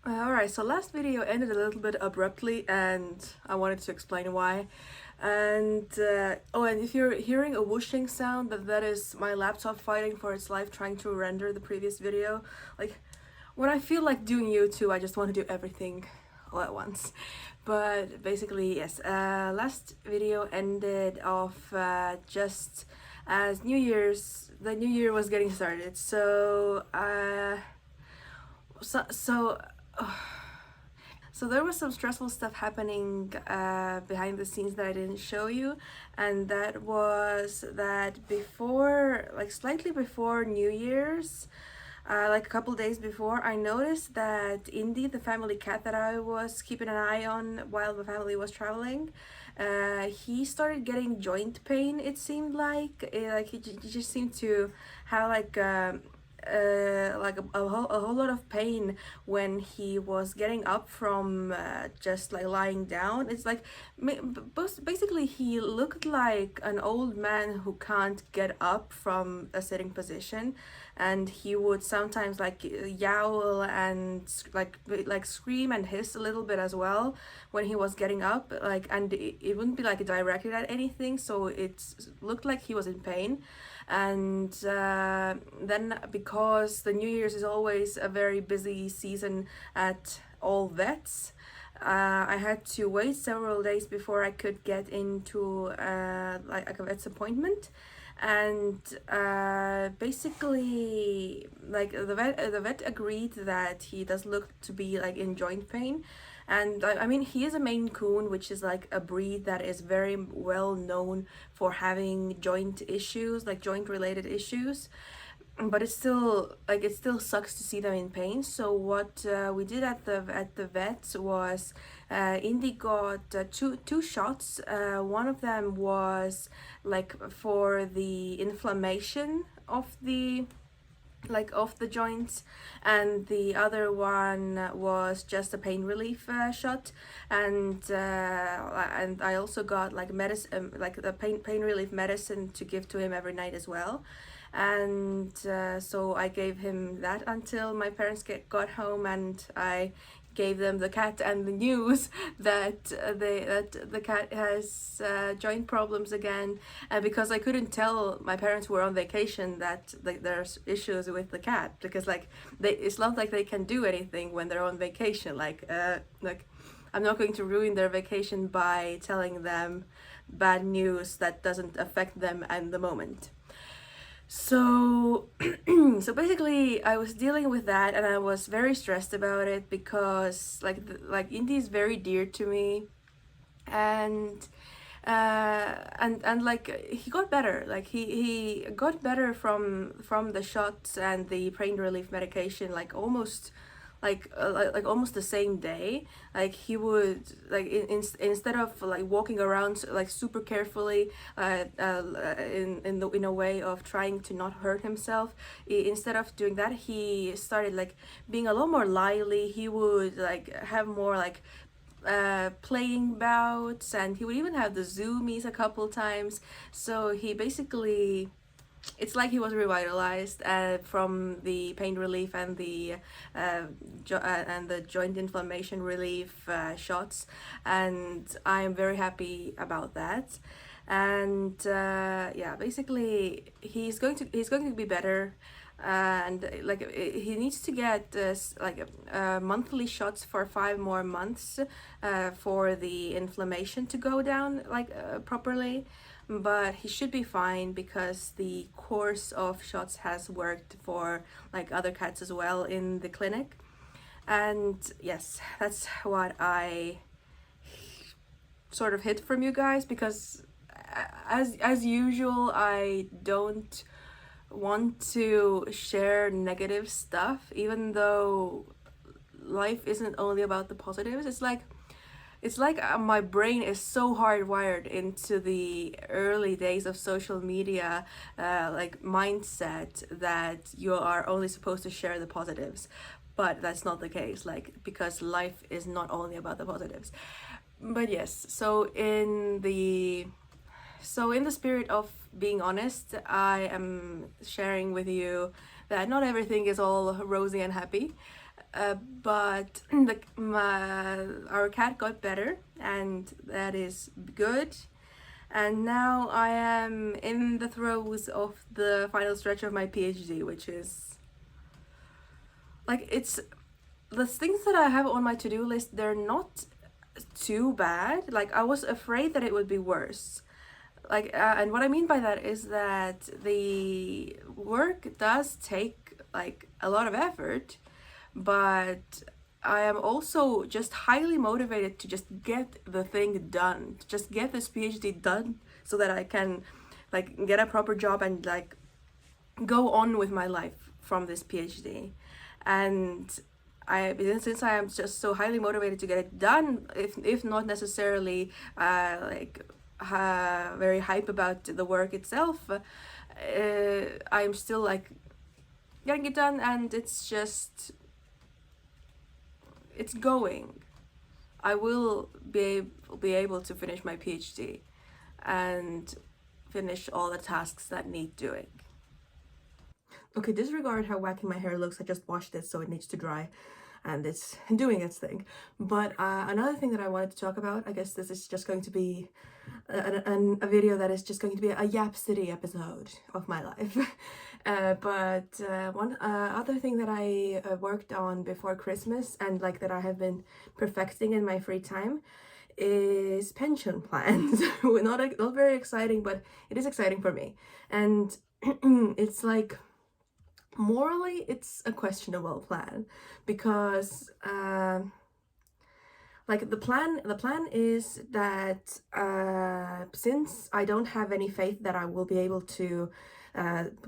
Alright, so last video ended a little bit abruptly and I wanted to explain why. And if you're hearing a whooshing sound, that is my laptop fighting for its life trying to render the previous video. Like, when I feel like doing YouTube, I just want to do everything all at once. But basically, yes, last video ended off just as the New Year was getting started. So, so So there was some stressful stuff happening behind the scenes that I didn't show you, and that was that before, like slightly before New Year's, like a couple days before, I noticed that Indy, the family cat that I was keeping an eye on while the family was traveling, he started getting joint pain. It seemed like he just seemed to have a whole lot of pain when he was getting up from just like lying down. It's like basically he looked like an old man who can't get up from a sitting position, and he would sometimes like yowl and like scream and hiss a little bit as well when he was getting up, like, and it wouldn't be like directed at anything, so it looked like he was in pain. And then, because the New Year's is always a very busy season at all vets, I had to wait several days before I could get into like a vet's appointment. And basically, like the vet agreed that he does look to be like in joint pain. And I mean, he is a Maine Coon, which is like a breed that is very well known for having joint issues, like joint related issues. But it still sucks to see them in pain. So what we did at the vet was Indy got two shots. One of them was like for the inflammation of the joints, and the other one was just a pain relief shot. And I also got like medicine, like the pain relief medicine to give to him every night as well. And so I gave him that until my parents got home, and I gave them the cat and the news that the cat has joint problems again. And because I couldn't tell my parents who were on vacation that like there's issues with the cat, because like it's not like they can do anything when they're on vacation. Like I'm not going to ruin their vacation by telling them bad news that doesn't affect them at the moment. So, so basically, I was dealing with that, and I was very stressed about it because, like Indy is very dear to me, and like he got better. Like he got better from the shots and the pain relief medication, like almost the same day. Like he would like instead of like walking around like super carefully in a way of trying to not hurt himself, instead of doing that, he started like being a lot more lively. He would like have more like playing bouts, and he would even have the zoomies a couple times. So he basically, it's like he was revitalized from the pain relief and the joint inflammation relief shots, and I am very happy about that. And yeah, basically he's going to be better. And like he needs to get monthly shots for 5 more months for the inflammation to go down properly. But he should be fine because the course of shots has worked for like other cats as well in the clinic. And yes, that's what I sort of hid from you guys, because as usual, I don't want to share negative stuff, even though life isn't only about the positives. It's like my brain is so hardwired into the early days of social media like mindset that you are only supposed to share the positives. But that's not the case, like, because life is not only about the positives. But yes, so in the spirit of being honest, I am sharing with you that not everything is all rosy and happy. but our cat got better, and that is good. And now I am in the throes of the final stretch of my PhD, which is like, it's the things that I have on my to-do list, they're not too bad. Like, I was afraid that it would be worse. Like, and what I mean by that is that the work does take like a lot of effort, but I am also just highly motivated to just get the thing done, to just get this PhD done so that I can like get a proper job and like go on with my life from this PhD. And since I am just so highly motivated to get it done, if not necessarily very hype about the work itself, I'm still like getting it done, and it's going. I will be able to finish my PhD and finish all the tasks that need doing. Okay, disregard how wacky my hair looks. I just washed it, so it needs to dry, and it's doing its thing. But another thing that I wanted to talk about, I guess this is just going to be a video that is just going to be a Yap City episode of my life. But one other thing that I worked on before Christmas, and like that I have been perfecting in my free time, is pension plans. not very exciting, but it is exciting for me. And it's like, morally it's a questionable plan, because like the plan is that since I don't have any faith that I will be able to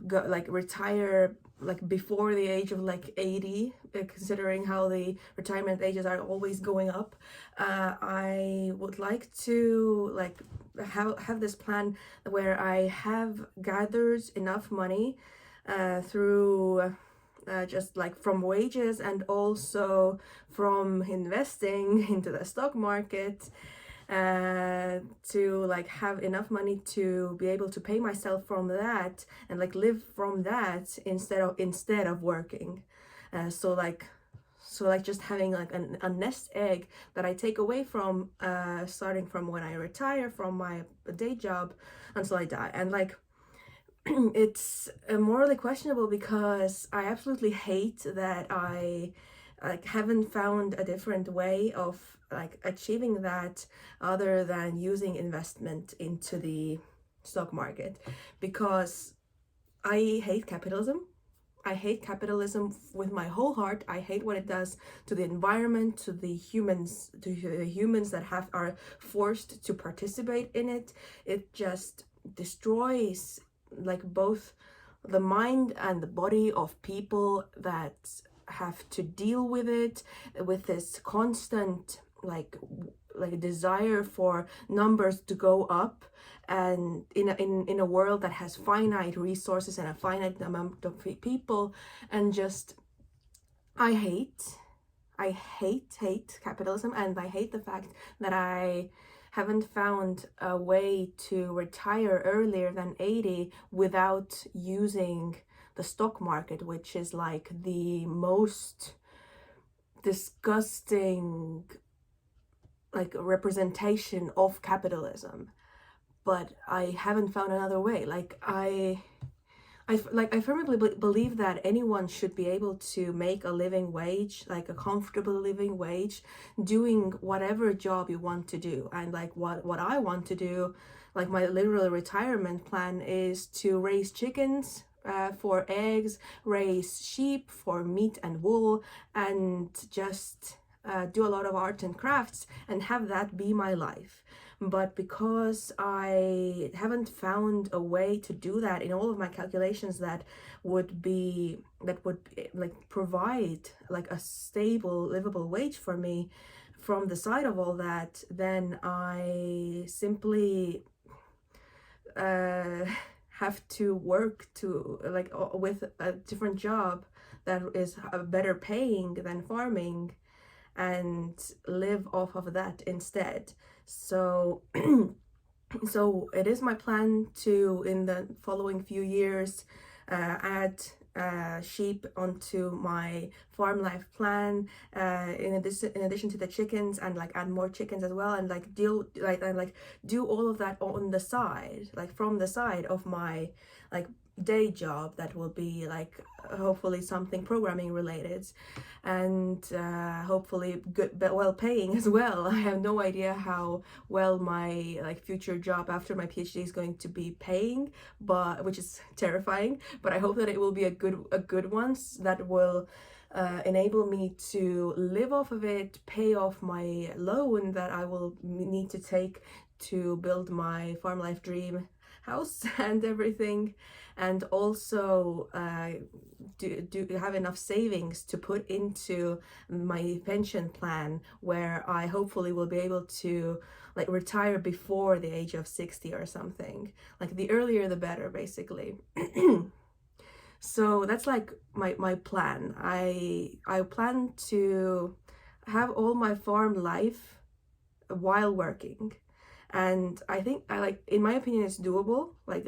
go like retire like before the age of like 80, considering how the retirement ages are always going up, I would like to like have this plan where I have gathered enough money through just like from wages and also from investing into the stock market, to like have enough money to be able to pay myself from that and like live from that instead of working. So like just having like a nest egg that I take away from starting from when I retire from my day job until I die. And like it's morally questionable because I absolutely hate that I like haven't found a different way of like achieving that other than using investment into the stock market, because I hate capitalism. I hate capitalism with my whole heart. I hate what it does to the environment, to the humans that are forced to participate in it. It just destroys like both the mind and the body of people that have to deal with it, with this constant like desire for numbers to go up, and in a world that has finite resources and a finite amount of people. And just I hate capitalism, and I hate the fact that I haven't found a way to retire earlier than 80 without using the stock market, which is like the most disgusting like representation of capitalism. But I haven't found another way. Like I firmly believe that anyone should be able to make a living wage, like a comfortable living wage, doing whatever job you want to do. And like what I want to do, like my literal retirement plan, is to raise chickens for eggs, raise sheep for meat and wool, and just do a lot of art and crafts and have that be my life. But because I haven't found a way to do that in all of my calculations that would like provide like a stable livable wage for me from the side of all that, then I simply have to work to like with a different job that is better paying than farming, and live off of that instead. So so it is my plan to, in the following few years, add sheep onto my farm life plan, in addition to the chickens, and like add more chickens as well, and like do all of that on the side, like from the side of my like day job that will be like hopefully something programming related, and hopefully good but well paying as well. I have no idea how well my like future job after my PhD is going to be paying, but which is terrifying, but I hope that it will be a good one that will enable me to live off of it, pay off my loan that I will need to take to build my farm life dream house and everything, and also do have enough savings to put into my pension plan, where I hopefully will be able to like retire before the age of 60 or something. Like the earlier the better, basically. So that's like my plan. I plan to have all my farm life while working, and I think in my opinion it's doable, like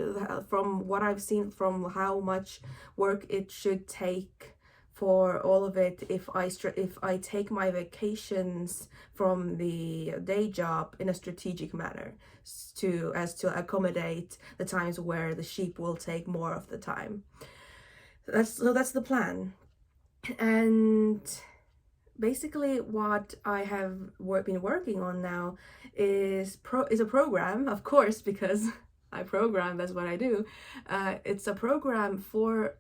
from what I've seen, from how much work it should take for all of it, if I take my vacations from the day job in a strategic manner, to accommodate the times where the sheep will take more of the time. That's the plan. And basically what I have been working on now is a program, of course, because I program, that's what I do. It's a program for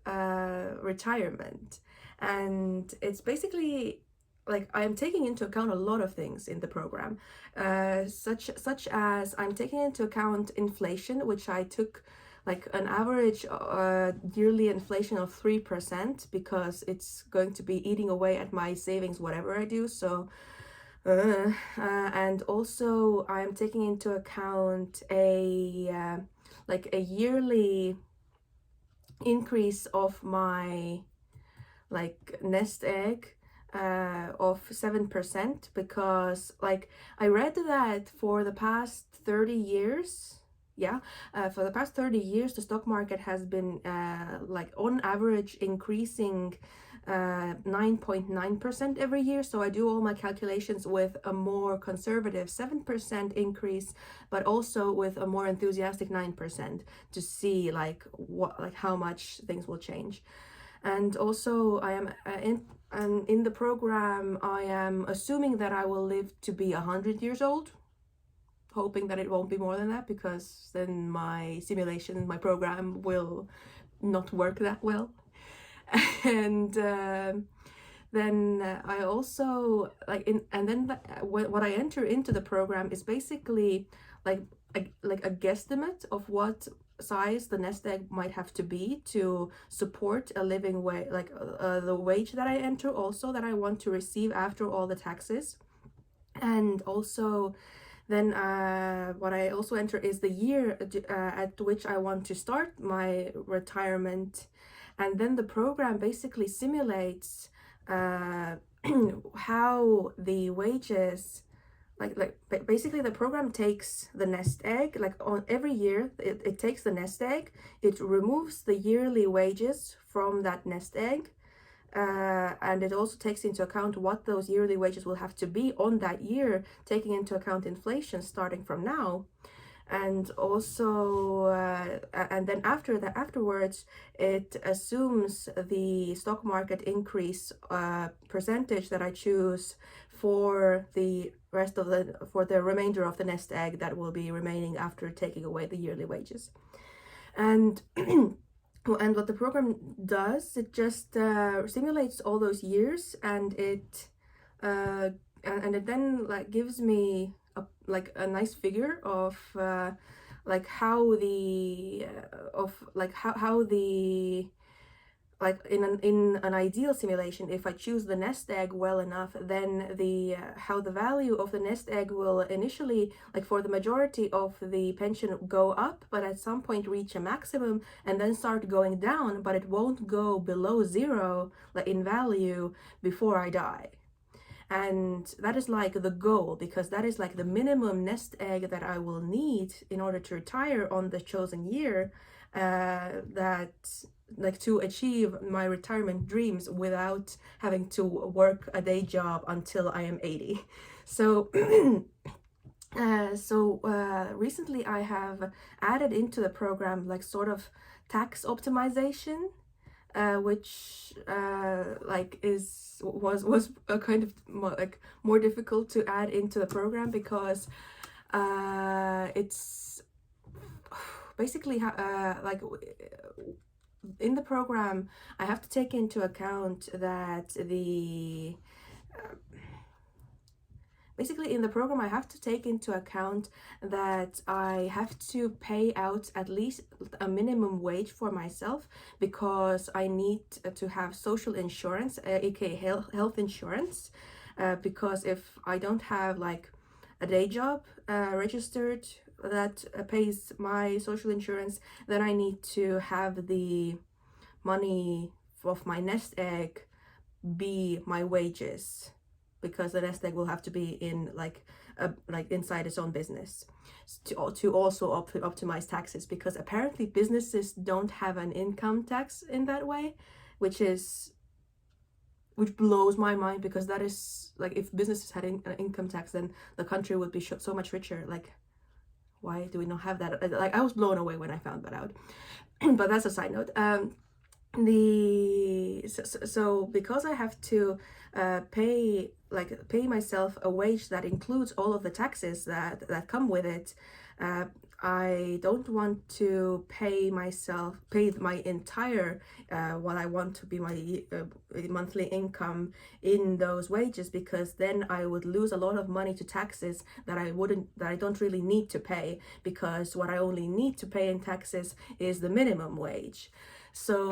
retirement, and it's basically like I'm taking into account a lot of things in the program, such as I'm taking into account inflation, which I took like an average yearly inflation of 3%, because it's going to be eating away at my savings whatever I do. So and also I'm taking into account a yearly increase of my like nest egg of 7%, because like I read that for the past 30 years, for the past 30 years, the stock market has been like on average increasing 9.9% every year. So I do all my calculations with a more conservative 7% increase, but also with a more enthusiastic 9%, to see like how much things will change. And also I am in the program, I am assuming that I will live to be 100 years old, hoping that it won't be more than that, because then my simulation, my program will not work that well. And then I also what I enter into the program is basically like a guesstimate of what size the nest egg might have to be to support a living wage, like the wage that I enter, also that I want to receive after all the taxes. And also then what I also enter is the year at which I want to start my retirement. And then the program basically simulates how the wages, basically the program takes the nest egg, like on every year it takes the nest egg, it removes the yearly wages from that nest egg, and it also takes into account what those yearly wages will have to be on that year, taking into account inflation starting from now. And also and then afterwards it assumes the stock market increase percentage that I choose for the remainder of the nest egg that will be remaining after taking away the yearly wages. And and what the program does, it just simulates all those years, and it then like gives me a nice figure of how the in an ideal simulation, if I choose the nest egg well enough, then how the value of the nest egg will initially, like for the majority of the pension, go up, but at some point reach a maximum and then start going down, but it won't go below zero in value before I die. And that is like the goal, because that is like the minimum nest egg that I will need in order to retire on the chosen year. that like to achieve my retirement dreams without having to work a day job until I am 80. So recently I have added into the program like sort of tax optimization, which like was a kind of more difficult to add into the program because it's basically like in the program I have to take into account that the basically in the program I have to take into account that I have to pay out at least a minimum wage for myself because I need to have social insurance, aka health insurance, because if I don't have like a day job registered that pays my social insurance, then I need to have the money of my nest egg be my wages, because the nest egg will have to be in like inside its own business to also optimize taxes, because apparently businesses don't have an income tax in that way, which blows my mind, because that is like, if businesses had an income tax, then the country would be so much richer. Like, why do we not have that? Like, I was blown away when I found that out. But that's a side note. So because I have to pay myself a wage that includes all of the taxes that come with it, I don't want to pay my entire what I want to be my monthly income in those wages, because then I would lose a lot of money to taxes that I don't really need to pay, because what I only need to pay in taxes is the minimum wage. So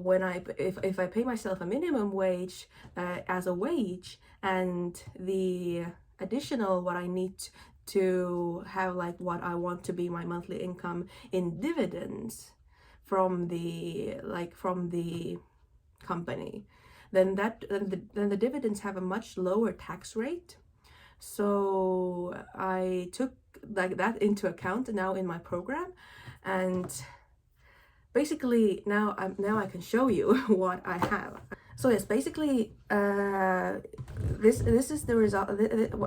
when if I pay myself a minimum wage as a wage, and the additional what I need to have, like what I want to be my monthly income in dividends from the company, then the dividends have a much lower tax rate. So I took like that into account now in my program, and basically now I can show you what I have. So yes, basically this is the result.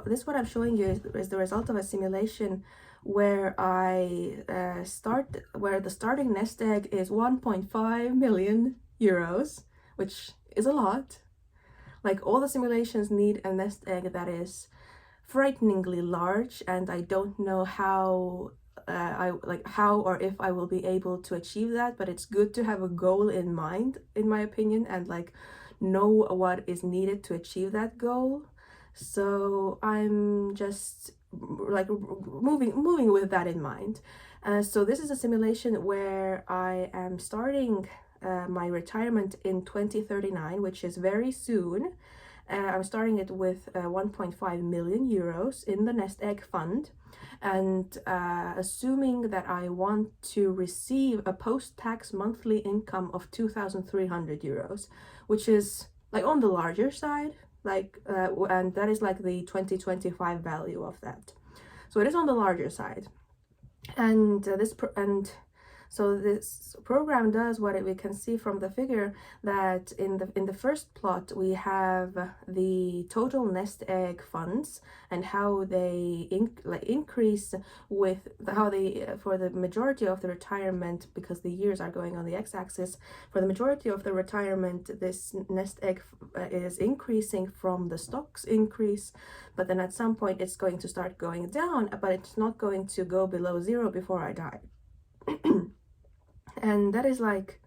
This what I'm showing you is the result of a simulation where where the starting nest egg is 1.5 million euros, which is a lot. Like, all the simulations need a nest egg that is frighteningly large, and I don't know how how or if I will be able to achieve that, but it's good to have a goal in mind, in my opinion, and like know what is needed to achieve that goal. So I'm just like moving with that in mind. So this is a simulation where I am starting my retirement in 2039, which is very soon. I'm starting it with 1.5 million euros in the Nest Egg Fund, and assuming that I want to receive a post-tax monthly income of 2,300 euros, which is like on the larger side, and that is like the 2025 value of that. So it is on the larger side, and so this program does what we can see from the figure, that in the first plot we have the total nest egg funds and how they increase with how they for the majority of the retirement, because the years are going on the x-axis. For the majority of the retirement, this nest egg is increasing from the stocks increase, but then at some point it's going to start going down, but it's not going to go below zero before I die. And that is like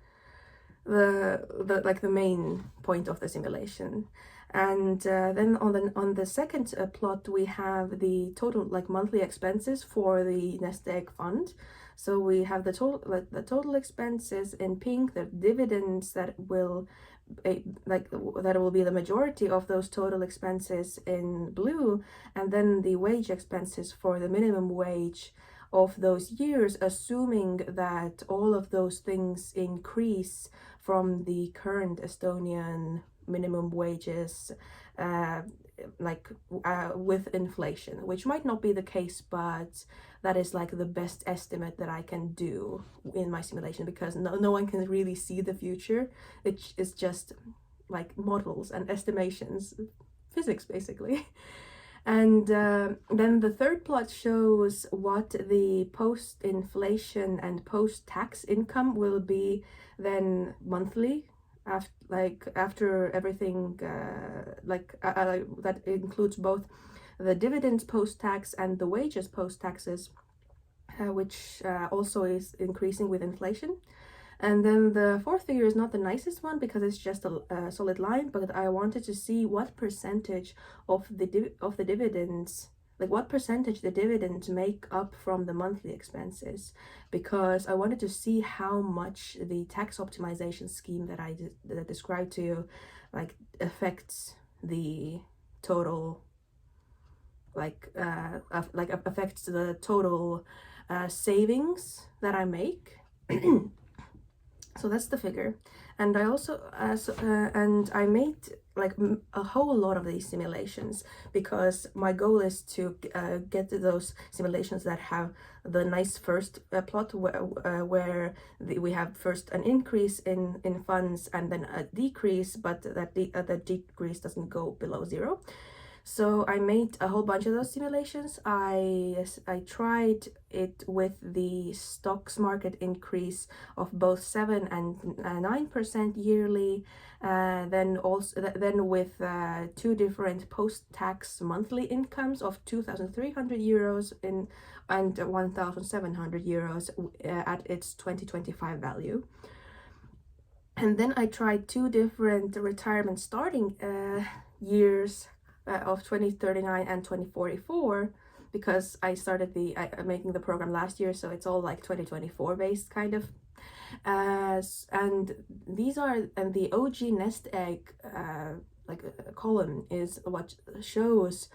the main point of the simulation. And then on the second plot we have the total monthly expenses for the nest egg fund. So we have the total expenses in pink, the dividends that will be the majority of those total expenses in blue, and then the wage expenses for the minimum wage of those years, assuming that all of those things increase from the current Estonian minimum wages, like with inflation, which might not be the case, but that is like the best estimate that I can do in my simulation, because no one can really see the future. It is just like models and estimations, physics basically. And then the third plot shows what the post-inflation and post-tax income will be then monthly, after everything, that includes both the dividends post-tax and the wages post-taxes, which also is increasing with inflation. And then the fourth figure is not the nicest one because it's just a solid line, but I wanted to see what percentage of the dividends, like what percentage the dividends make up from the monthly expenses, because I wanted to see how much the tax optimization scheme that I described to you like affects the total, affects the total savings that I make. So that's the figure. And I also and I made like a whole lot of these simulations, because my goal is to get to those simulations that have the nice first plot where we have first an increase in funds and then a decrease, but that the decrease doesn't go below zero. So I made a whole bunch of those simulations. I tried it with the stocks market increase of both 7 and 9% yearly. Then with two different post-tax monthly incomes of 2,300 euros and 1,700 euros at its 2025 value. And then I tried two different retirement starting years of 2039 and 2044, because I started making the program last year, so it's all like 2024 based kind of. And the OG nest egg column is what shows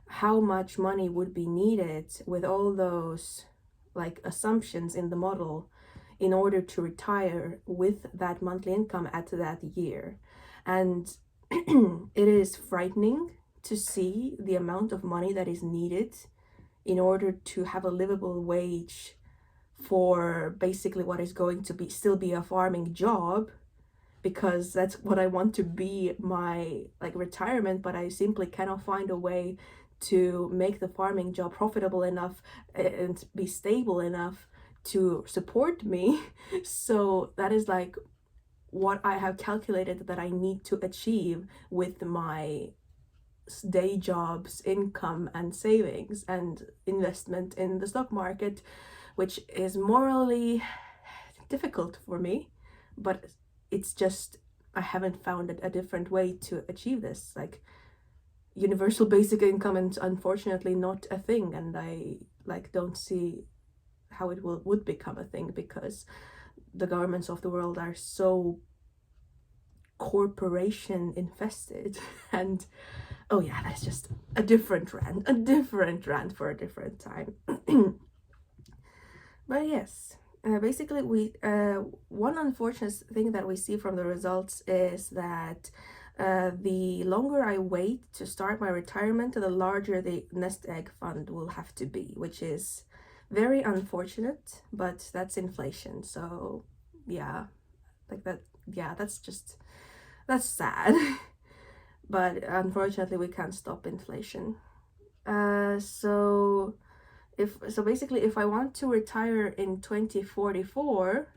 how much money would be needed with all those like assumptions in the model in order to retire with that monthly income at that year. And it is frightening to see the amount of money that is needed in order to have a livable wage for basically what is going to still be a farming job, because that's what I want to be my like retirement, but I simply cannot find a way to make the farming job profitable enough and be stable enough to support me. So that is like what I have calculated that I need to achieve with my day jobs, income and savings and investment in the stock market, which is morally difficult for me, but it's just I haven't found a different way to achieve this. Like universal basic income is unfortunately not a thing, and I like don't see how it would become a thing, because the governments of the world are so corporation infested. And oh yeah, that's just a different rant for a different time. But yes, basically one unfortunate thing that we see from the results is that the longer I wait to start my retirement, the larger the nest egg fund will have to be, which is very unfortunate, but that's inflation. So yeah, like that, yeah, that's sad. But unfortunately we can't stop inflation. So basically if I want to retire in 2044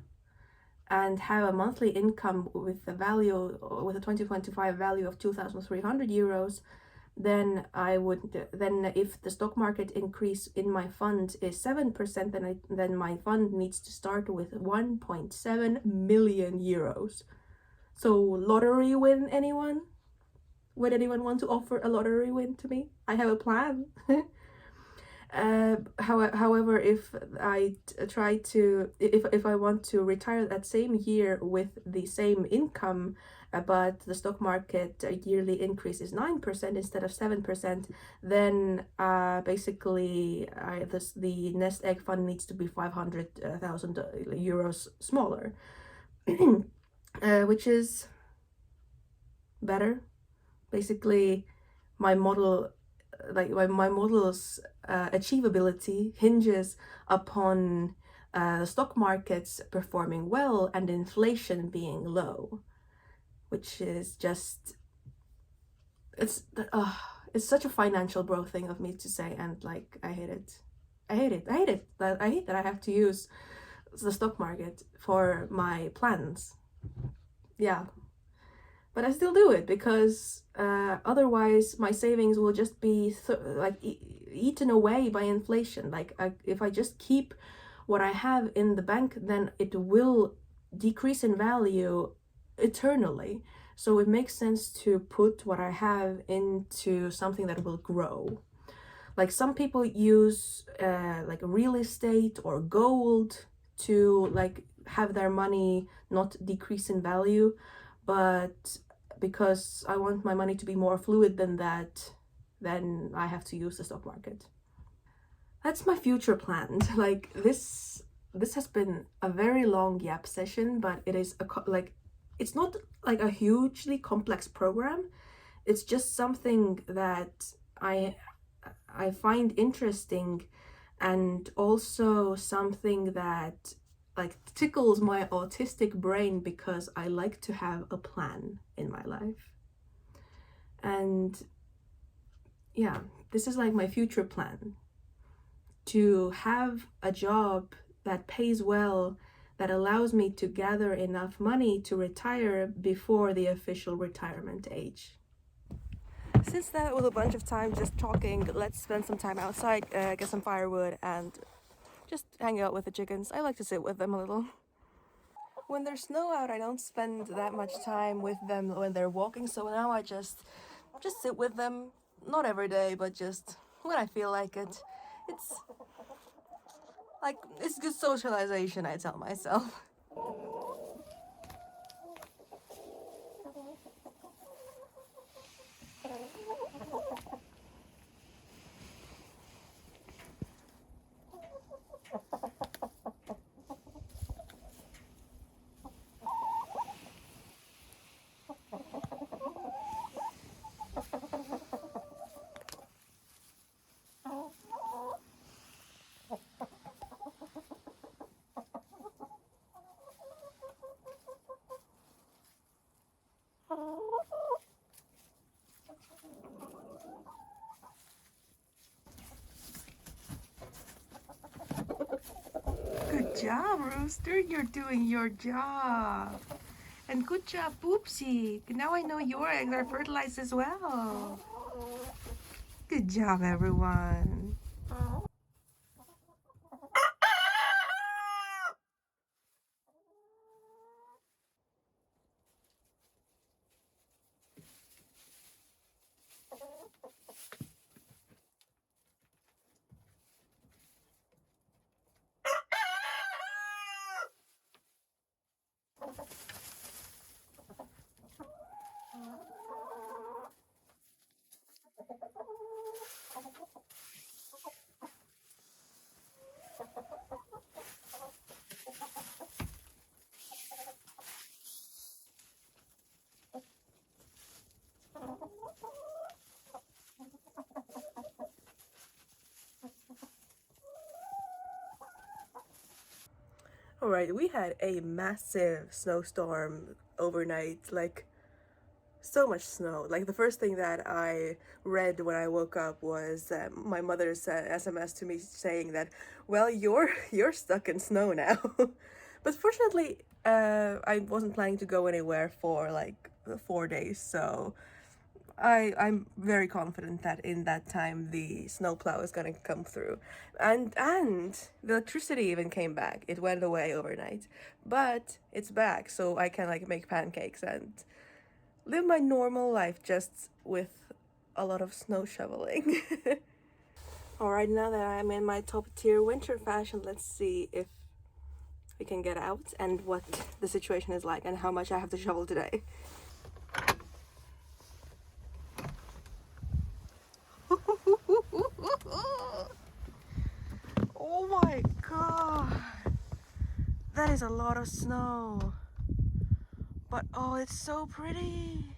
and have a monthly income with a 2025 value of 2,300 euros, then if the stock market increase in my fund is 7%, then my fund needs to start with 1.7 million euros. So lottery win, anyone? Would anyone want to offer a lottery win to me? I have a plan. However, if I if I want to retire that same year with the same income, but the stock market yearly increase is 9% instead of 7%, then basically the nest egg fund needs to be 500,000 euros smaller, which is better. Basically, my model, like my model's achievability hinges upon the stock markets performing well and inflation being low, which is just it's uh, it's such a financial bro thing of me to say, and like I hate it. I hate it. I hate it. I hate that I have to use the stock market for my plans. Yeah, but I still do it because otherwise my savings will just be eaten away by inflation. If I just keep what I have in the bank, then it will decrease in value eternally. So it makes sense to put what I have into something that will grow. Like some people use like real estate or gold to like have their money not decrease in value, but because I want my money to be more fluid than that, then I have to use the stock market. That's my future plan. Like this has been a very long Yap session, but it is it's not like a hugely complex program. It's just something that I find interesting, and also something that like tickles my autistic brain because I like to have a plan in my life. And yeah, this is like my future plan, to have a job that pays well, that allows me to gather enough money to retire before the official retirement age. Since that was a bunch of time just talking, let's spend some time outside, get some firewood, and just hang out with the chickens. I like to sit with them a little. When there's snow out, I don't spend that much time with them when they're walking, so now I just sit with them. Not every day, but just when I feel like it. It's like it's good socialization, I tell myself. Good job, Rooster. You're doing your job. And good job, Poopsie. Now I know your eggs are fertilized as well. Good job, everyone. All right, we had a massive snowstorm overnight, like so much snow. Like the first thing that I read when I woke up was my mother's SMS to me saying that, "Well, you're stuck in snow now." But fortunately, I wasn't planning to go anywhere for like 4 days, so I'm very confident that in that time the snowplow is gonna come through, and the electricity even came back. It went away overnight, but it's back, so I can like make pancakes and live my normal life just with a lot of snow shoveling. Alright, now that I'm in my top tier winter fashion, let's see if we can get out and what the situation is like and how much I have to shovel today. Oh my god! That is a lot of snow. But oh, it's so pretty!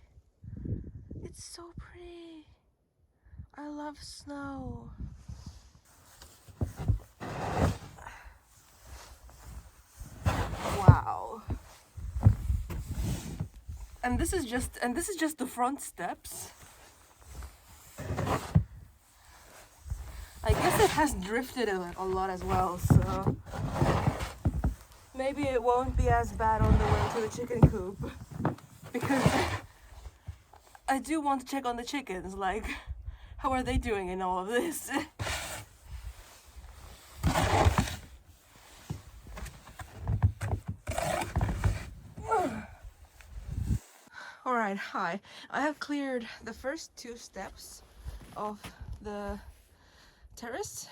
so pretty. I love snow. Wow. And this is just the front steps. I guess it has drifted a lot as well, so maybe it won't be as bad on the way to the chicken coop. Because I do want to check on the chickens, like, how are they doing in all of this? Alright, hi. I have cleared the first 2 steps of the terrace,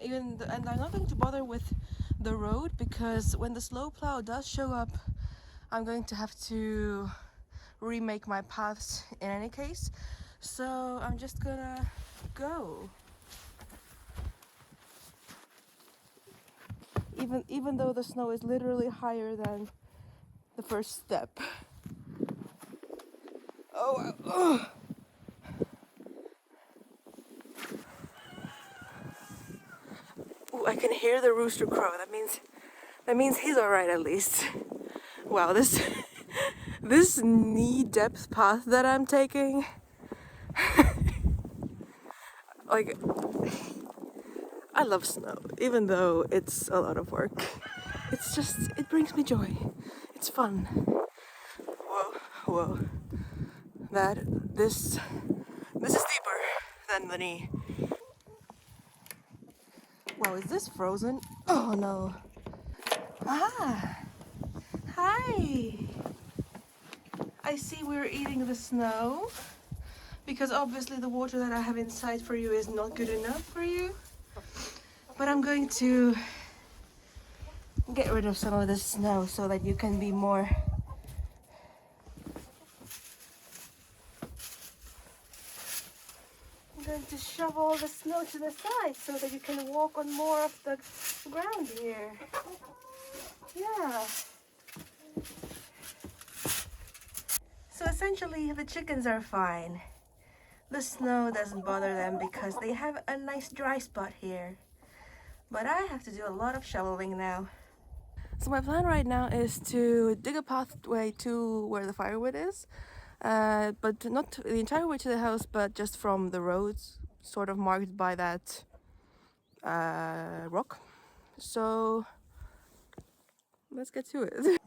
and I'm not going to bother with the road because when the snowplow does show up, I'm going to have to remake my paths in any case. So I'm just gonna go. Even though the snow is literally higher than the first step. Oh, ooh, I can hear the rooster crow. That means he's all right at least. Wow, this this knee depth path that I'm taking, like, I love snow, even though it's a lot of work. It brings me joy. It's fun. Whoa, whoa. This is deeper than the knee. Wow, is this frozen? Oh no. Ah, hi. I see we're eating the snow because obviously the water that I have inside for you is not good enough for you. But I'm going to get rid of some of the snow so that you can be more. I'm going to shove all the snow to the side so that you can walk on more of the ground here. Yeah. So essentially the chickens are fine. The snow doesn't bother them because they have a nice dry spot here. But I have to do a lot of shoveling now. So my plan right now is to dig a pathway to where the firewood is, but not the entire way to the house, but just from the roads, sort of marked by that rock. So let's get to it.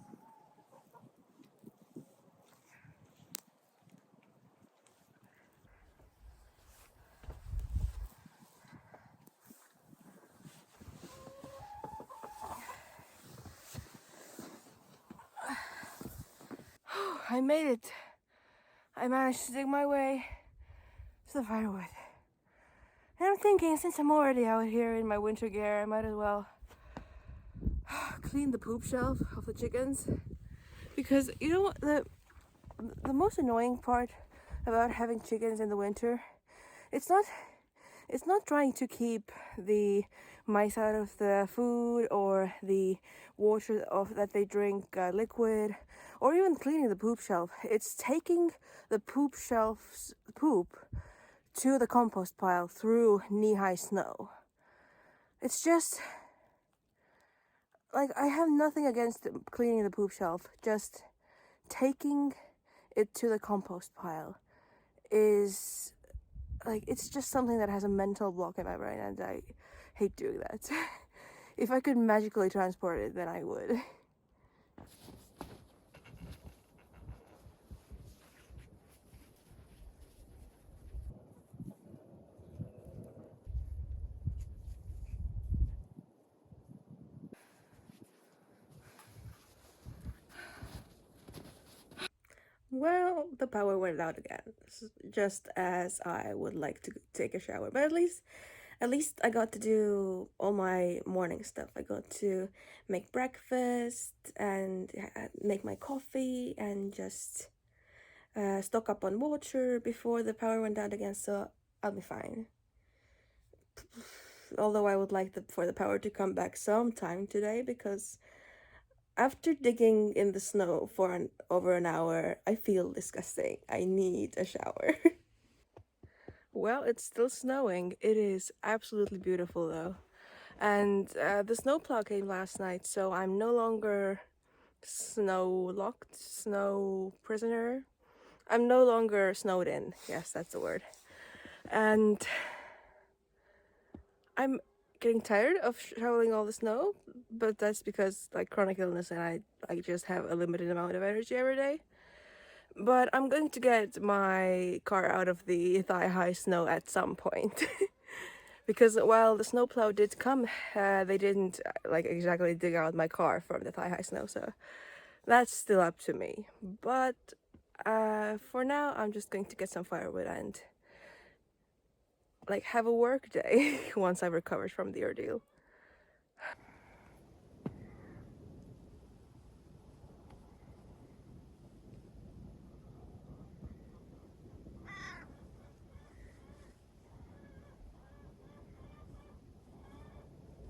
I made it. I managed to dig my way to the firewood. And I'm thinking, since I'm already out here in my winter gear, I might as well clean the poop shelf of the chickens. Because you know what, the most annoying part about having chickens in the winter, it's not trying to keep the mice out of the food or the water of that they drink liquid, or even cleaning the poop shelf. It's taking the poop shelf's poop to the compost pile through knee-high snow. It's just like, I have nothing against cleaning the poop shelf, just taking it to the compost pile is like, it's just something that has a mental block in my brain, and I hate doing that. If I could magically transport it, then I would. Well, the power went out again, just as I would like to take a shower. But at least I got to do all my morning stuff. I got to make breakfast and make my coffee and just stock up on water before the power went out again. So I'll be fine. Although I would like for the power to come back sometime today, because after digging in the snow for over an hour, I feel disgusting. I need a shower. Well, it's still snowing. It is absolutely beautiful though. And the snowplow came last night, so I'm no longer snow locked, snow prisoner. I'm no longer snowed in. Yes, that's the word. And I'm getting tired of shoveling all the snow, but that's because like chronic illness and I just have a limited amount of energy every day. But I'm going to get my car out of the thigh-high snow at some point. Because while the snowplow did come, they didn't like exactly dig out my car from the thigh-high snow, so that's still up to me. But for now, I'm just going to get some firewood and like have a work day once I've recovered from the ordeal.